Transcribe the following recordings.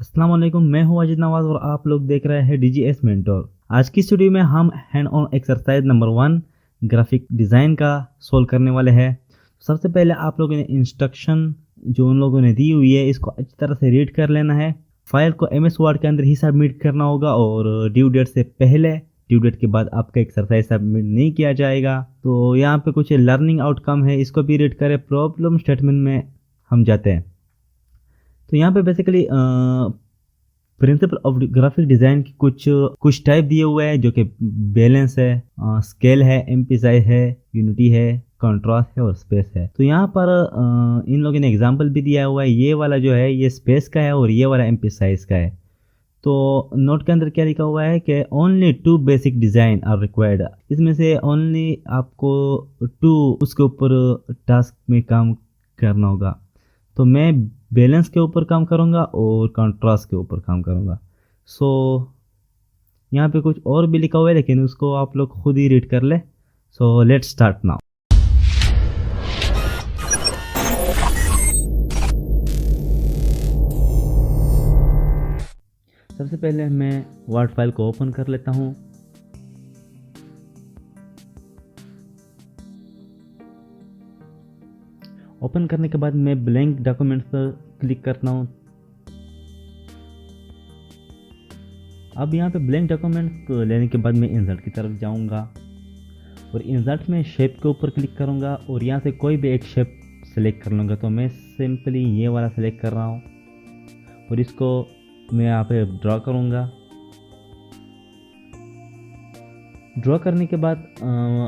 अस्सलाम वालेकुम, मैं हूं अजीत नवाज और आप लोग देख रहे हैं DGS मेंटोर। आज की स्टूडियो में हम hand on exercise number 1 graphic design का सोल्व करने वाले हैं। सबसे पहले आप लोगों ने इंस्ट्रक्शन जो उन लोगों ने दी हुई है इसको अच्छी तरह से रीड कर लेना है। फाइल को MS वर्ड के अंदर ही सबमिट करना होगा और ड्यू डेट से पहले, ड्यू डेट के बाद आपका एक्सरसाइज सबमिट नहीं किया जाएगा। तो यहाँ पे कुछ लर्निंग आउटकम है, इसको भी रीड करें। प्रॉब्लम स्टेटमेंट में हम जाते हैं। तो यहाँ पे basically principle of graphic design की कुछ टाइप दिए हुए हैं, जो कि बैलेंस है, स्केल है, एम्फसाइज है, यूनिटी है, कंट्रास्ट है और स्पेस है। तो यहाँ पर इन लोगों ने एग्जांपल भी दिया हुआ है। ये वाला जो है ये स्पेस का है और ये वाला एम्फसाइज का है। तो नोट के अंदर क्या लिखा हुआ है कि only 2 basic design are required. इसमें से ओनली आपको 2 उसके ऊपर टास्क में काम करना होगा। तो मैं बैलेंस के ऊपर काम करूँगा और कंट्रास्ट के ऊपर काम करूँगा। सो यहाँ पे कुछ और भी लिखा हुआ है, लेकिन उसको आप लोग खुद ही रीड कर ले। So let's start now. सबसे पहले मैं वर्ड फाइल को ओपन कर लेता हूँ। ओपन करने के बाद मैं ब्लैंक डॉक्यूमेंट्स पर क्लिक करता हूँ। अब यहाँ पे ब्लैंक डॉक्यूमेंट लेने के बाद मैं इंसर्ट की तरफ जाऊँगा और इंसर्ट में शेप के ऊपर क्लिक करूँगा और यहाँ से कोई भी एक शेप सेलेक्ट कर लूँगा। तो मैं सिंपली ये वाला सेलेक्ट कर रहा हूँ और इसको मैं यहाँ पे ड्रॉ करूँगा। ड्रॉ करने के बाद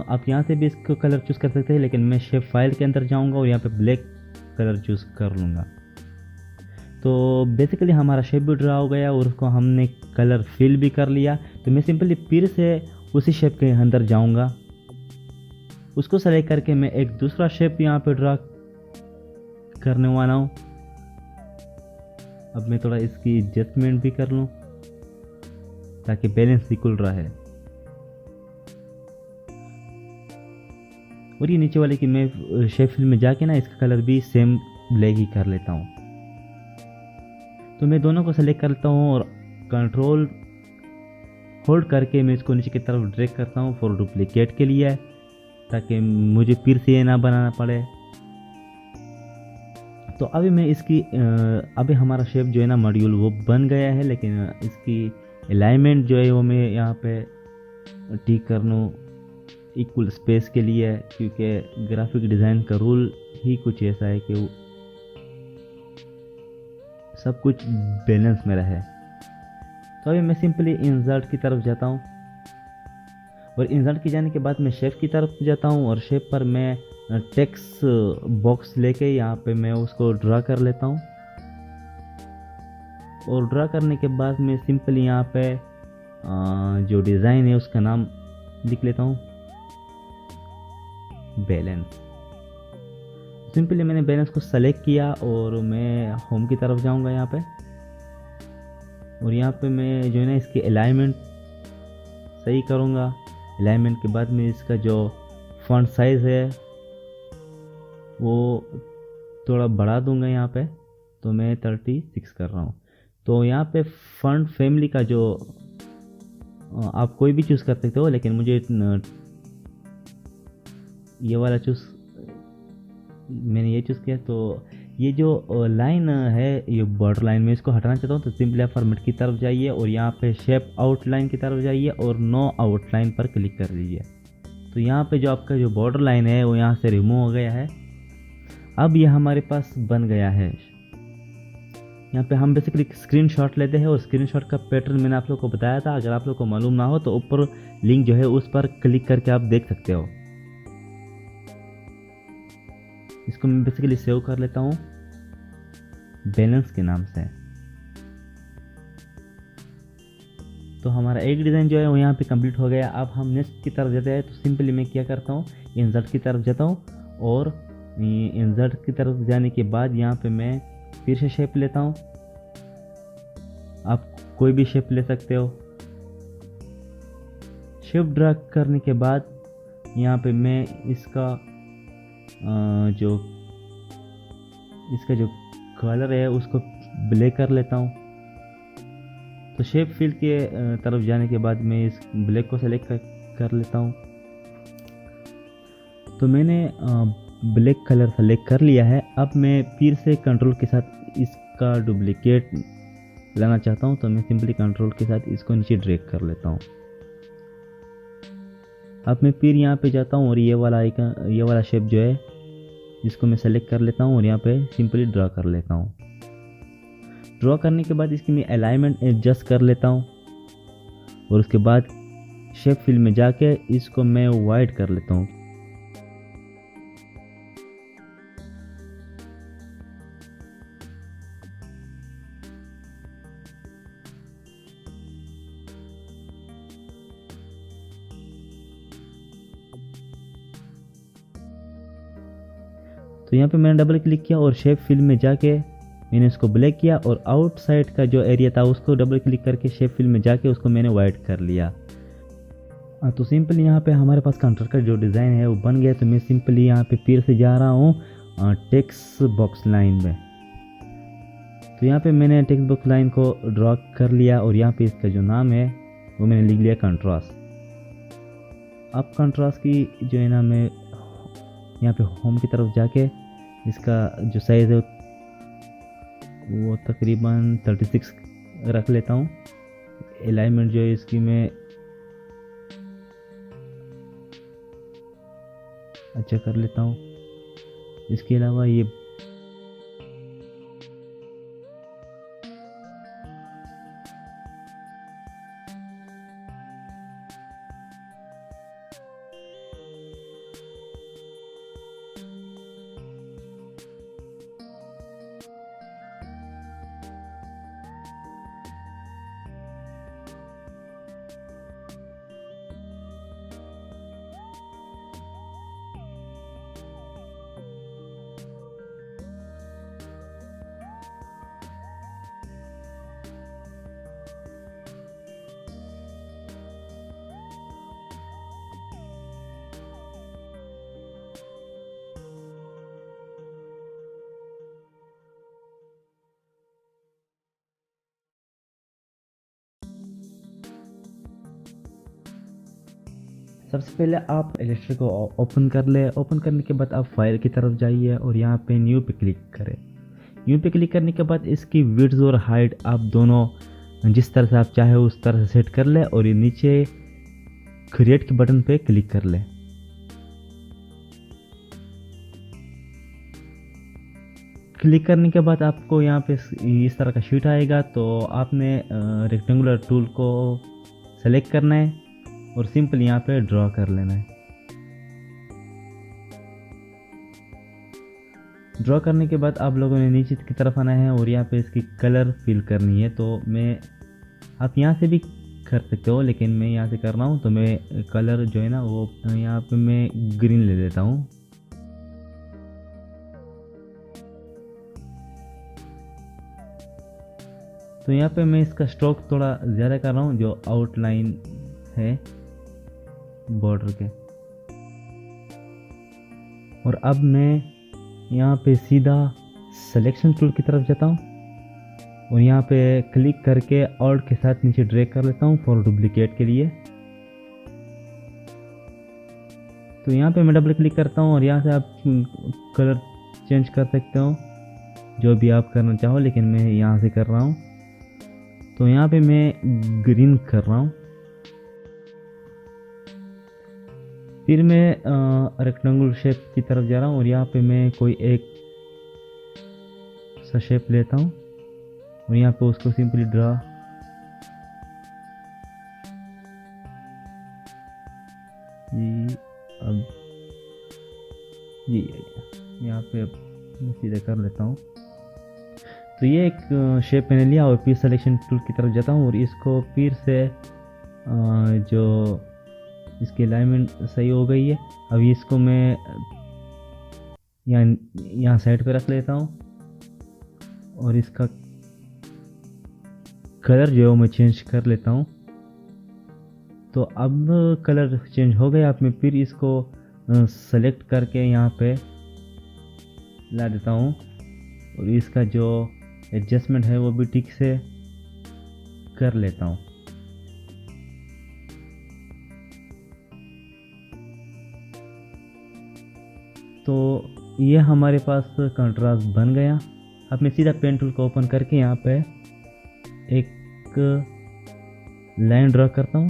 आप यहाँ से भी इसको कलर चूज़ कर सकते हैं, लेकिन मैं शेप फाइल के अंदर जाऊँगा और यहाँ पे ब्लैक कलर चूज़ कर लूँगा। तो बेसिकली हमारा शेप भी ड्रा हो गया और उसको हमने कलर फिल भी कर लिया। तो मैं सिंपली फिर से उसी शेप के अंदर जाऊँगा, उसको सेलेक्ट करके मैं एक दूसरा शेप यहाँ पे ड्रा करने वाला हूँ। अब मैं थोड़ा इसकी एडजस्टमेंट भी कर लूँ ताकि बैलेंस इक्वल रहे। और ये नीचे वाले की मैं शेप फिल में जाके ना इसका कलर भी सेम ब्लैक ही कर लेता हूँ। तो मैं दोनों को सेलेक्ट करता हूँ और कंट्रोल होल्ड करके मैं इसको नीचे की तरफ ड्रैग करता हूँ फॉर डुप्लीकेट के लिए, ताकि मुझे फिर से ये ना बनाना पड़े। तो अभी मैं इसकी अभी हमारा शेप जो है ना मॉड्यूल वो बन गया है, लेकिन इसकी अलाइनमेंट जो है वो मैं यहाँ पे ठीक कर लूँ इक्वल स्पेस के लिए, क्योंकि ग्राफिक डिज़ाइन का रूल ही कुछ ऐसा है कि वो सब कुछ बैलेंस में रहे। तो अभी मैं सिंपली इंसर्ट की तरफ जाता हूँ और इंसर्ट की जाने के बाद मैं शेप की तरफ जाता हूँ और शेप पर मैं टेक्स्ट बॉक्स लेके यहाँ पे मैं उसको ड्रा कर लेता हूँ। और ड्रा करने के बाद मैं सिंपली यहाँ पे जो डिज़ाइन है उसका नाम लिख लेता हूँ, बैलेंस। सिंपली मैंने बैलेंस को सेलेक्ट किया और मैं होम की तरफ जाऊंगा यहाँ पे। और यहाँ पे मैं जो है ना इसकी अलाइनमेंट सही करूँगा। अलाइनमेंट के बाद मैं इसका जो फॉन्ट साइज़ है वो थोड़ा बढ़ा दूंगा यहाँ पे। तो मैं 36 कर रहा हूँ। तो यहाँ पे फॉन्ट फैमिली का जो आप कोई भी चूज़ कर सकते हो, लेकिन मुझे ये वाला मैंने ये चूज़ किया। तो ये जो लाइन है ये बॉर्डर लाइन में इसको हटाना चाहता हूँ। तो सिंपली फॉर्मेट की तरफ जाइए और यहाँ पे शेप आउटलाइन की तरफ जाइए और नो आउटलाइन पर क्लिक कर लीजिए। तो यहाँ पे जो आपका जो बॉर्डर लाइन है वो यहाँ से रिमूव हो गया है। अब यह हमारे पास बन गया है। यहाँ पे हम बेसिकली स्क्रीनशॉट लेते हैं और स्क्रीनशॉट का पैटर्न मैंने आप लोग को बताया था। अगर आप लोग को मालूम ना हो तो ऊपर लिंक जो है उस पर क्लिक करके आप देख सकते हो। इसको मैं बेसिकली सेव कर लेता हूँ बैलेंस के नाम से। तो हमारा एक डिज़ाइन जो है वो यहाँ पे कंप्लीट हो गया। अब हम नेक्स्ट की तरफ जाते हैं। तो सिंपली मैं क्या करता हूँ, इंसर्ट की तरफ जाता हूँ और इंसर्ट की तरफ जाने के बाद यहाँ पे मैं फिर से शेप लेता हूँ। आप कोई भी शेप ले सकते हो। शेप ड्रा करने के बाद यहाँ पे मैं इसका जो कलर है उसको ब्लैक कर लेता हूँ। तो शेप फिल के तरफ जाने के बाद मैं इस ब्लैक को सेलेक्ट कर लेता हूँ। तो मैंने ब्लैक कलर सेलेक्ट कर लिया है। अब मैं फिर से कंट्रोल के साथ इसका डुप्लीकेट लाना चाहता हूँ, तो मैं सिंपली कंट्रोल के साथ इसको नीचे ड्रैग कर लेता हूँ। अब मैं फिर यहाँ पे जाता हूँ और ये वाला शेप जो है इसको मैं सेलेक्ट कर लेता हूँ और यहाँ पे सिंपली ड्रा कर लेता हूँ। ड्रॉ करने के बाद इसकी मैं अलाइनमेंट एडजस्ट कर लेता हूँ और उसके बाद शेप फिल में जाके इसको मैं वाइट कर लेता हूँ। तो यहाँ पे मैंने डबल क्लिक किया और शेप फिल में जाके मैंने इसको ब्लैक किया और आउटसाइड का जो एरिया था उसको डबल क्लिक करके शेप फिल में जाके उसको मैंने वाइट कर लिया। तो सिंपली यहाँ पे हमारे पास काउंटर का जो डिज़ाइन है वो बन गया। तो मैं सिंपली यहाँ पे फिर से जा रहा हूँ टेक्स्ट बॉक्स लाइन में। तो यहाँ पे मैंने टेक्स्ट बॉक्स लाइन को ड्रॉ कर लिया और यहाँ पे इसका जो नाम है वो मैंने लिख लिया कंट्रास्ट। अब कंट्रास्ट की जो है ना, मैं यहाँ पे होम की तरफ जाके इसका जो साइज़ है वो तकरीबन 36 रख लेता हूँ। अलाइनमेंट जो है इसकी मैं अच्छा कर लेता हूँ। इसके अलावा ये सबसे पहले आप इलस्ट्रेटर को ओपन कर ले। ओपन करने के बाद आप फाइल की तरफ जाइए और यहाँ पे न्यू पे क्लिक करें। न्यू पे क्लिक करने के बाद इसकी विड्थ और हाइट आप दोनों जिस तरह से आप चाहे उस तरह से सेट कर ले और ये नीचे क्रिएट के बटन पे क्लिक कर ले। क्लिक करने के बाद आपको यहाँ पे इस तरह का शीट आएगा। तो आपने रेक्टेंगुलर टूल को सेलेक्ट करना है और सिंपल यहाँ पे ड्रॉ कर लेना है। ड्रॉ करने के बाद आप लोगों ने नीचे की तरफ आना है और यहाँ पे इसकी कलर फिल करनी है। तो मैं आप यहाँ से भी कर सकते हो, लेकिन मैं यहाँ से कर रहा हूँ। तो मैं कलर जो है ना वो यहाँ पे मैं ग्रीन ले लेता हूँ। तो यहाँ पे मैं इसका स्ट्रोक थोड़ा ज़्यादा कर रहा हूँ, जो आउटलाइन है बॉर्डर के। और अब मैं यहाँ पे सीधा सिलेक्शन टूल की तरफ जाता हूँ और यहाँ पे क्लिक करके ऑल्ट के साथ नीचे ड्रैग कर लेता हूँ फॉर डुप्लीकेट के लिए। तो यहाँ पे मैं डबल क्लिक करता हूँ और यहाँ से आप कलर चेंज कर सकते हो जो भी आप करना चाहो, लेकिन मैं यहाँ से कर रहा हूँ। तो यहाँ पे मैं ग्रीन कर रहा हूँ। फिर मैं रेक्टेंगल शेप की तरफ जा रहा हूँ और यहाँ पे मैं कोई एक सा शेप लेता हूँ और यहाँ पे उसको सिंपली ड्रा अब यहाँ पे मैं सीधे कर लेता हूँ। तो ये एक शेप मैंने लिया और फिर सिलेक्शन टूल की तरफ जाता हूँ और इसको फिर से जो इसकी अलाइनमेंट सही हो गई है। अब इसको मैं यहाँ साइड पे रख लेता हूँ और इसका कलर जो है मैं चेंज कर लेता हूँ। तो अब कलर चेंज हो गया। अब मैं फिर इसको सेलेक्ट करके यहाँ पे ला देता हूँ और इसका जो एडजस्टमेंट है वो भी ठीक से कर लेता हूँ। तो ये हमारे पास कंट्रास्ट बन गया। अब मैं सीधा पेन टूल को ओपन करके यहाँ पे एक लाइन ड्रॉ करता हूँ।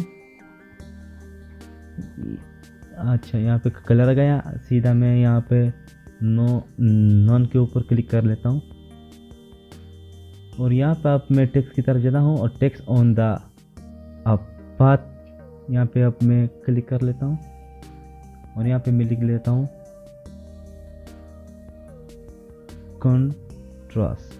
अच्छा, यहाँ पे कलर आ गया। सीधा मैं यहाँ पे नॉन के ऊपर क्लिक कर लेता हूँ और यहाँ पे अब मैं टेक्स्ट की तरफ जाता हूँ और टेक्स्ट ऑन द पाथ यहाँ पे अब मैं क्लिक कर लेता हूँ और यहाँ पे मैं लिख लेता हूँ कंट्रास्ट।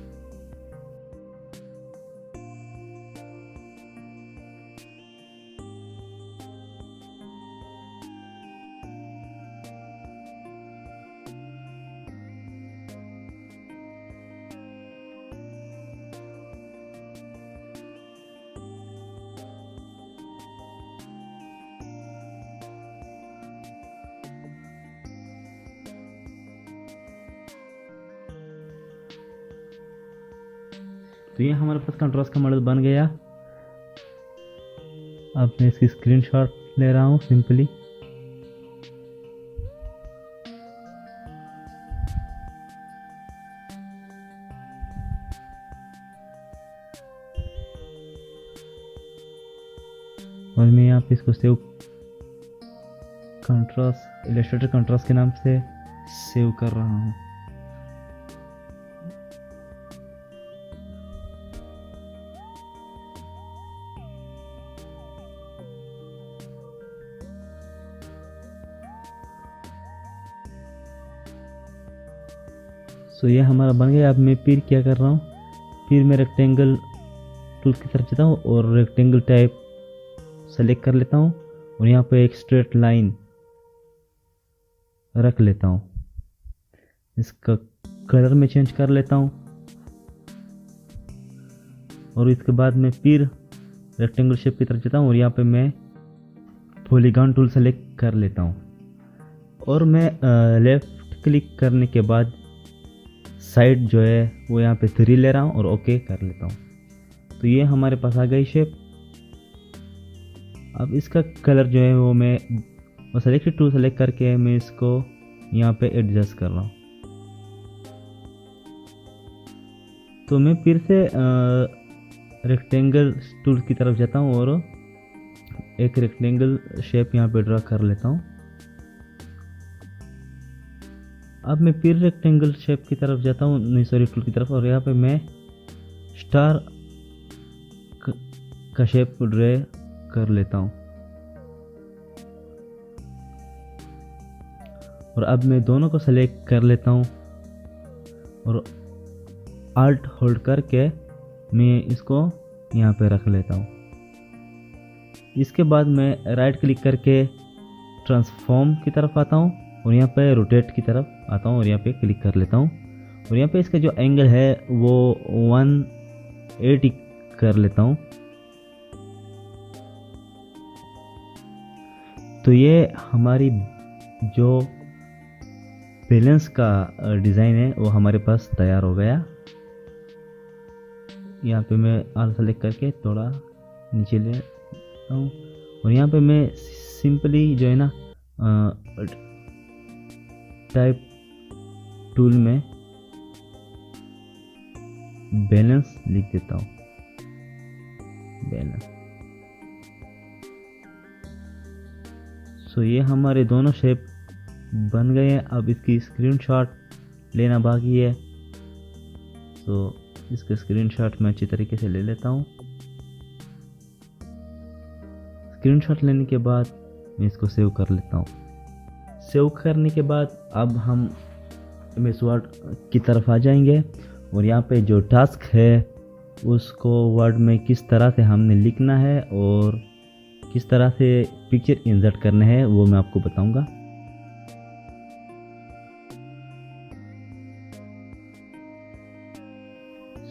तो ये हमारे पास कंट्रास्ट का मॉडल बन गया। अब मैं इसकी स्क्रीनशॉट ले रहा हूँ सिंपली। और मैं यहाँ पे इसको सेव कंट्रास्ट इलस्ट्रेटर कंट्रास्ट के नाम से सेव कर रहा हूँ। सो ये हमारा बन गया। अब मैं फिर क्या कर रहा हूँ, फिर मैं रेक्टेंगल टूल की तरफ जाता हूँ और रेक्टेंगल टाइप सेलेक्ट कर लेता हूँ और यहाँ पे एक स्ट्रेट लाइन रख लेता हूँ। इसका कलर में चेंज कर लेता हूँ और इसके बाद मैं फिर रेक्टेंगल शेप की तरफ जाता हूँ और यहाँ पे मैं पॉलीगॉन टूल सेलेक्ट कर लेता हूँ और मैं लेफ्ट क्लिक करने के बाद साइड जो है वो यहाँ पे 3 ले रहा हूँ और ओके कर लेता हूँ। तो ये हमारे पास आ गई शेप। अब इसका कलर जो है वो मैं सेलेक्टेड टूल सेलेक्ट करके मैं इसको यहाँ पे एडजस्ट कर रहा हूँ। तो मैं फिर से रेक्टेंगल टूल की तरफ जाता हूँ और एक रेक्टेंगल शेप यहाँ पे ड्रा कर लेता हूँ। अब मैं फिर रेक्टेंगल शेप की तरफ जाता हूँ, नहीं सॉरी टूल की तरफ, और यहाँ पे मैं स्टार का शेप ड्रा कर लेता हूँ। और अब मैं दोनों को सेलेक्ट कर लेता हूँ और आल्ट होल्ड करके मैं इसको यहाँ पे रख लेता हूँ। इसके बाद मैं राइट क्लिक करके ट्रांसफॉर्म की तरफ आता हूँ और यहाँ पे रोटेट की तरफ आता हूँ और यहाँ पे क्लिक कर लेता हूँ और यहाँ पे इसका जो एंगल है वो 180 कर लेता हूँ। तो ये हमारी जो बैलेंस का डिज़ाइन है वो हमारे पास तैयार हो गया। यहाँ पे मैं आल सेलेक्ट करके थोड़ा नीचे ले आता हूँ और यहाँ पे मैं सिंपली जो है ना टाइप टूल में बैलेंस लिख देता हूँ, बैलेंस। सो ये हमारे दोनों शेप बन गए हैं। अब इसकी स्क्रीनशॉट लेना बाकी है, तो इसका स्क्रीनशॉट मैं अच्छी तरीके से ले लेता हूँ। स्क्रीनशॉट लेने के बाद मैं इसको सेव कर लेता हूँ। सेव करने के बाद अब हम एमएस वर्ड की तरफ आ जाएंगे और यहाँ पे जो टास्क है उसको वर्ड में किस तरह से हमने लिखना है और किस तरह से पिक्चर इंसर्ट करने हैं वो मैं आपको बताऊंगा।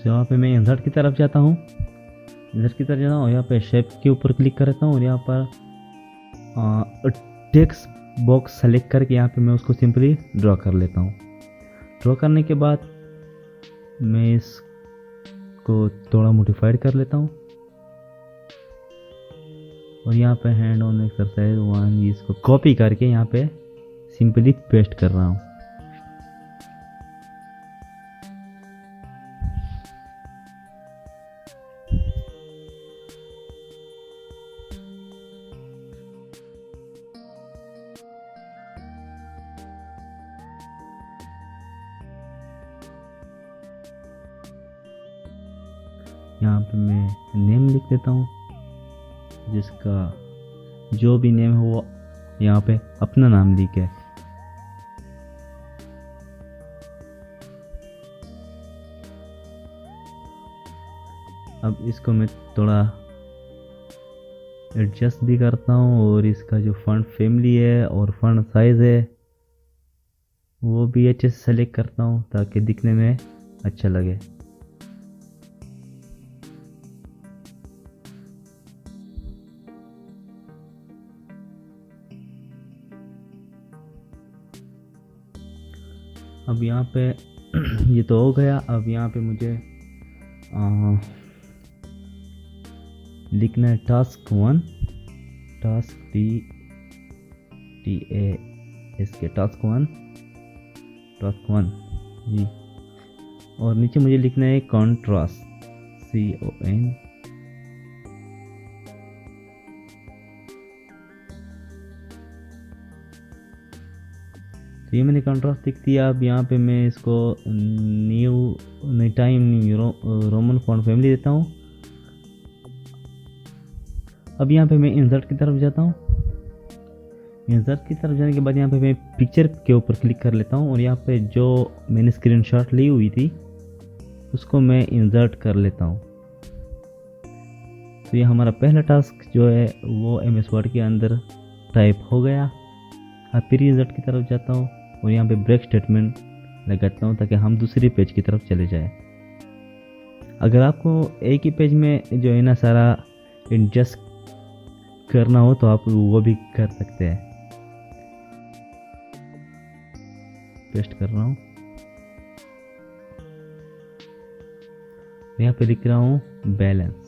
यहाँ पे मैं इंसर्ट की तरफ जाता हूँ, और यहाँ पे शेप के ऊपर क्लिक करता हूँ और यहाँ पर टेक्स्ट बॉक्स सेलेक्ट करके यहाँ पे मैं उसको सिंपली ड्रॉ कर लेता हूँ। ड्रॉ करने के बाद मैं इसको थोड़ा मॉडिफाइड कर लेता हूँ और यहाँ पे हैंड ऑन एक्सरसाइज 1 इसको कॉपी करके यहाँ पे सिंपली पेस्ट कर रहा हूँ। यहाँ पे मैं नेम लिख देता हूँ, जिसका जो भी नेम है वो यहाँ पे अपना नाम लिखे। अब इसको मैं थोड़ा एडजस्ट भी करता हूँ और इसका जो फॉन्ट फैमिली है और फॉन्ट साइज है वो भी अच्छे से सेलेक्ट करता हूँ ताकि दिखने में अच्छा लगे। अब यहाँ पे ये तो हो गया। अब यहाँ पे मुझे लिखना है टास्क 1, टास्क TASK टास्क 1 जी। और नीचे मुझे लिखना है कॉन्ट्रास्ट CON। तो ये मैंने कंट्रास्ट लिख दिया। अब यहाँ पे मैं इसको new time Roman font family देता हूँ। अब यहाँ पे मैं इंसर्ट की तरफ जाता हूँ। इंसर्ट की तरफ जाने के बाद यहाँ पे मैं पिक्चर के ऊपर क्लिक कर लेता हूँ और यहाँ पे जो मैंने स्क्रीनशॉट ली हुई थी उसको मैं इंसर्ट कर लेता हूँ। तो ये हमारा पहला टास्क जो है वो MS वर्ड के अंदर टाइप हो गया। अब फिर इंसर्ट की तरफ जाता हूँ और यहाँ पे ब्रेक स्टेटमेंट लगाता हूँ ताकि हम दूसरी पेज की तरफ चले जाए। अगर आपको एक ही पेज में जो है ना सारा एडजस्ट करना हो तो आप वो भी कर सकते हैं। पेस्ट कर रहा हूँ, यहाँ पे लिख रहा हूँ बैलेंस।